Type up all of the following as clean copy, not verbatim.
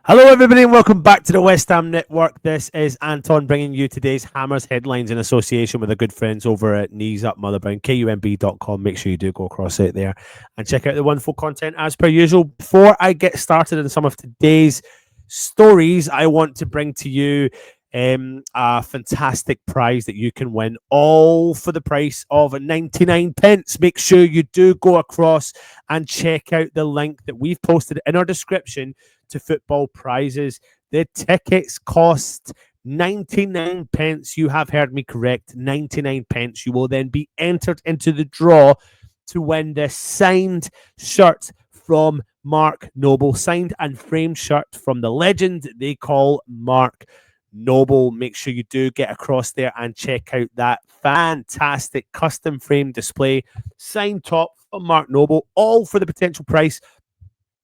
Hello, everybody, and welcome back to the West Ham Network. This is Anton bringing you today's Hammers headlines in association with our good friends over at Knees Up Motherbound, kumb.com. Make sure you do go across it there and check out the wonderful content as per usual. Before I get started on some of today's stories, I want to bring to you a fantastic prize that you can win, all for the price of 99 pence. Make sure you do go across and check out the link that we've posted in our description to football prizes. The tickets cost 99 pence. You have heard me correct, 99 pence. You will then be entered into the draw to win the signed shirt from Mark Noble, signed and framed shirt from the legend they call Mark Noble. Make sure you do get across there and check out that fantastic custom frame display, signed top from Mark Noble, all for the potential price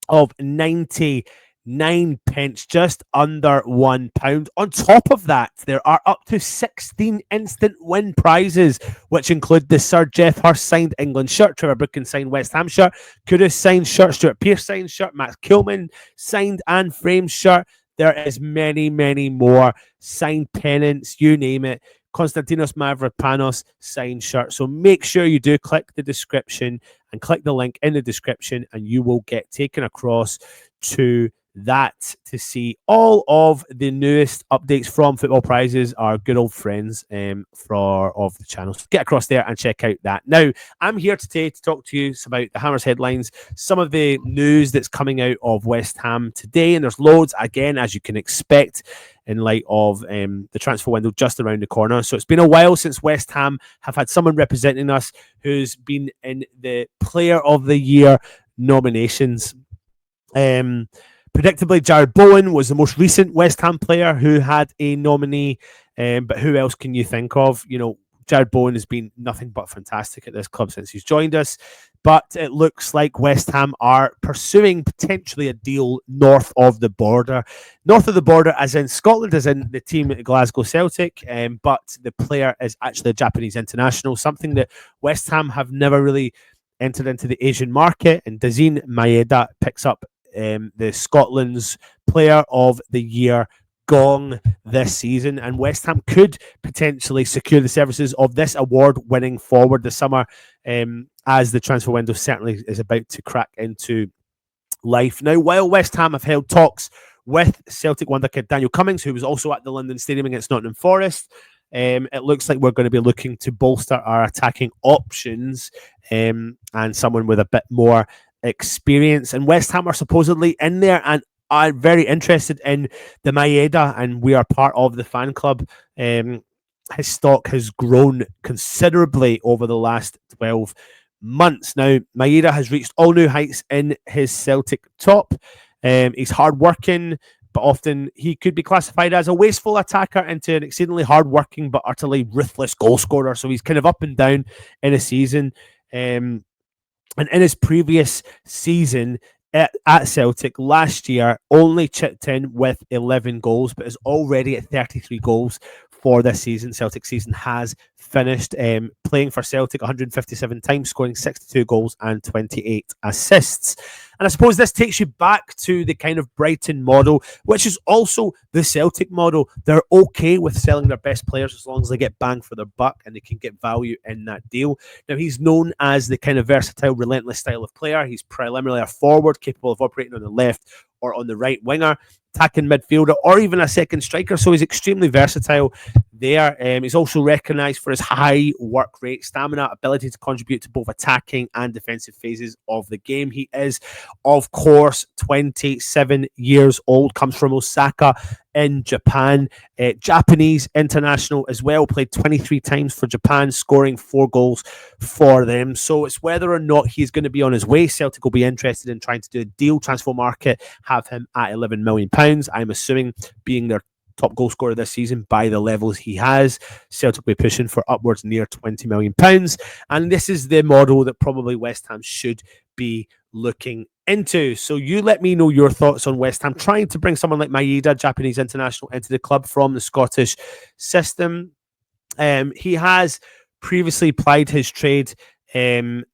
of 99 pence, just under £1. On top of that, there are up to 16 instant win prizes, which include the Sir Geoff Hurst signed England shirt, Trevor Brooking signed West Ham shirt, Kudus signed shirt, Stuart Pearce signed shirt, Max Kilman signed and framed shirt. There is many, many more signed pennants, you name it. Konstantinos Mavropanos signed shirt. So make sure you do click the description and click the link in the description, and you will get taken across to that to see all of the newest updates from Football Prizes, our good old friends of the channel. So get across there and check out that. Now, I'm here today to talk to you about the Hammers headlines, some of the news that's coming out of West Ham today, and there's loads, again, as you can expect, in light of the transfer window just around the corner. So it's been a while since West Ham have had someone representing us who's been in the Player of the Year nominations. Predictably, Jared Bowen was the most recent West Ham player who had a nominee, but who else can you think of? You know, Jared Bowen has been nothing but fantastic at this club since he's joined us, but it looks like West Ham are pursuing potentially a deal north of the border. North of the border, as in Scotland, as in the team at Glasgow Celtic, but the player is actually a Japanese international, something that West Ham have never really entered into the Asian market, and Daizen Maeda picks up the Scotland's Player of the Year gong this season, and West Ham could potentially secure the services of this award-winning forward this summer, as the transfer window certainly is about to crack into life. Now, while West Ham have held talks with Celtic wonder kid Daniel Cummings, who was also at the London Stadium against Nottingham Forest, it looks like we're going to be looking to bolster our attacking options, and someone with a bit more experience. And West Ham are supposedly in there and are very interested in the Maeda, and we are part of the fan club. His stock has grown considerably over the last 12 months. Now, Maeda has reached all new heights in his Celtic top. He's hard-working, but often he could be classified as a wasteful attacker into an exceedingly hard-working but utterly ruthless goal scorer. So he's kind of up and down in a season. And in his previous season at Celtic last year, only chipped in with 11 goals, but is already at 33 goals for this season. Celtic season has finished, playing for Celtic 157 times, scoring 62 goals and 28 assists. And I suppose this takes you back to the kind of Brighton model, which is also the Celtic model. They're okay with selling their best players as long as they get bang for their buck and they can get value in that deal. Now, he's known as the kind of versatile, relentless style of player. He's primarily a forward, capable of operating on the left or on the right winger, attacking midfielder, or even a second striker. So he's extremely versatile there. He's also recognised for his high work rate, stamina, ability to contribute to both attacking and defensive phases of the game. He is, of course, 27 years old, comes from Osaka in Japan. Japanese international as well, played 23 times for Japan, scoring 4 goals for them. So it's whether or not he's going to be on his way. Celtic will be interested in trying to do a deal. Transfer market have him at £11 million. I'm assuming, being their top goal scorer this season by the levels he has, Celtic will be pushing for upwards near £20 million. And this is the model that probably West Ham should be looking into. So you let me know your thoughts on West Ham trying to bring someone like Maeda, Japanese international, into the club from the Scottish system. He has previously plied his trade in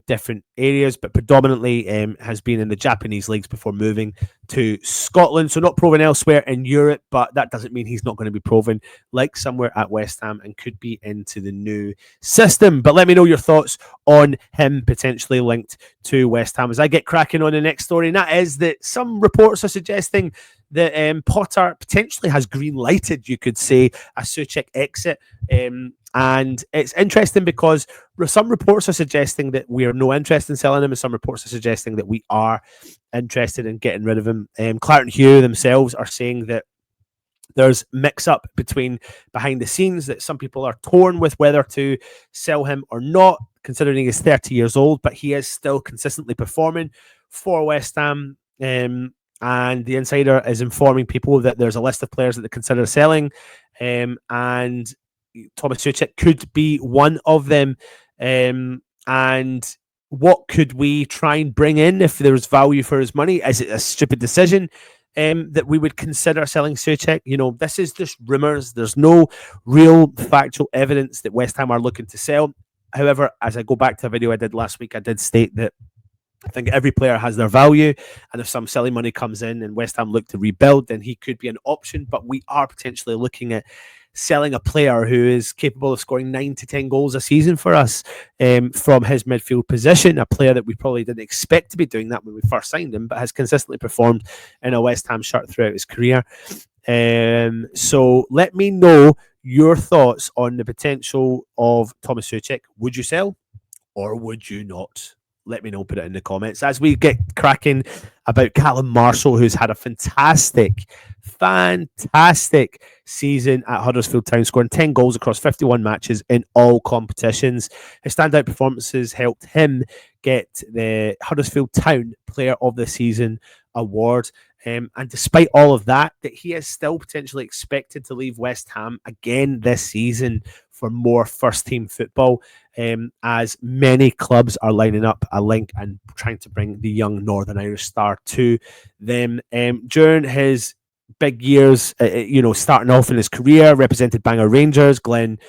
different areas, but predominantly has been in the Japanese leagues before moving to Scotland. So not proven elsewhere in Europe, but that doesn't mean he's not going to be proven like somewhere at West Ham and could be into the new system. But let me know your thoughts on him potentially linked to West Ham as I get cracking on the next story. And that is that some reports are suggesting that Potter potentially has green lighted, you could say, a Soucek exit. And it's interesting because some reports are suggesting that we are no interest in selling him, and some reports are suggesting that we are interested in getting rid of him. Clark and Hugh themselves are saying that there's mix-up between behind the scenes, that some people are torn with whether to sell him or not, considering he's 30 years old, but he is still consistently performing for West Ham. And the insider is informing people that there's a list of players that they consider selling, and Tomas Soucek could be one of them. And what could we try and bring in if there's value for his money? Is it a stupid decision that we would consider selling Soucek? You know, this is just rumours. There's no real factual evidence that West Ham are looking to sell. However, as I go back to a video I did last week, I did state that I think every player has their value, and if some silly money comes in and West Ham look to rebuild, then he could be an option. But we are potentially looking at selling a player who is capable of scoring 9 to 10 goals a season for us from his midfield position, a player that we probably didn't expect to be doing that when we first signed him, but has consistently performed in a West Ham shirt throughout his career. So let me know your thoughts on the potential of Tomas Soucek. Would you sell or would you not? Let me know, put it in the comments. As we get cracking about Callum Marshall, who's had a fantastic season at Huddersfield Town, scoring 10 goals across 51 matches in all competitions. His standout performances helped him get the Huddersfield Town Player of the Season award. And despite all of that, he is still potentially expected to leave West Ham again this season for more first-team football, as many clubs are lining up a link and trying to bring the young Northern Irish star to them. During his big years, starting off in his career, represented Bangor Rangers, Glen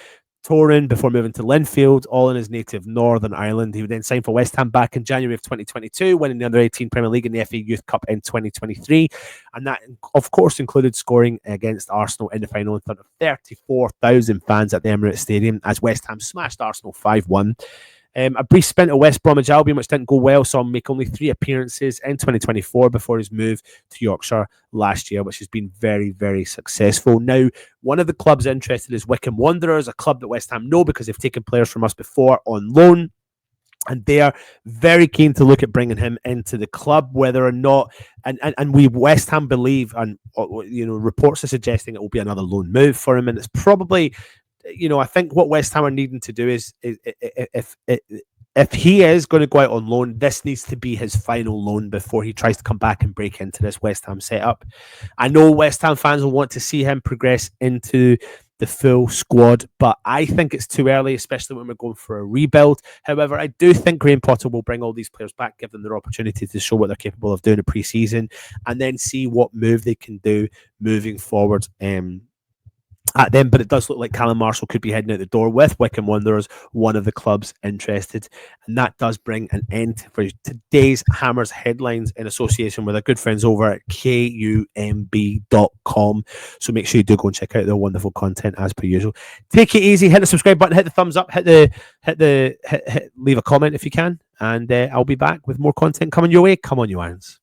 Toran, before moving to Linfield, all in his native Northern Ireland. He would then sign for West Ham back in January of 2022, winning the Under-18 Premier League and the FA Youth Cup in 2023. And that, of course, included scoring against Arsenal in the final in front of 34,000 fans at the Emirates Stadium as West Ham smashed Arsenal 5-1. A brief stint at West Bromwich Albion, which didn't go well, saw him make only 3 appearances in 2024 before his move to Yorkshire last year, which has been very, very successful. Now, one of the clubs interested is Wycombe Wanderers, a club that West Ham know because they've taken players from us before on loan. And they are very keen to look at bringing him into the club, whether or not, and we West Ham believe, and reports are suggesting it will be another loan move for him, and it's probably, I think what West Ham are needing to do is if he is going to go out on loan, this needs to be his final loan before he tries to come back and break into this West Ham setup. I know West Ham fans will want to see him progress into the full squad, but I think it's too early, especially when we're going for a rebuild. However, I do think Graham Potter will bring all these players back, give them their opportunity to show what they're capable of doing in pre-season, and then see what move they can do moving forward at them. But it does look like Callum Marshall could be heading out the door with Wycombe Wanderers, one of the clubs interested. And that does bring an end for today's Hammers headlines in association with our good friends over at kumb.com. So make sure you do go and check out their wonderful content as per usual. Take it easy, hit the subscribe button, hit the thumbs up, leave a comment if you can, and I'll be back with more content coming your way. Come on, you irons.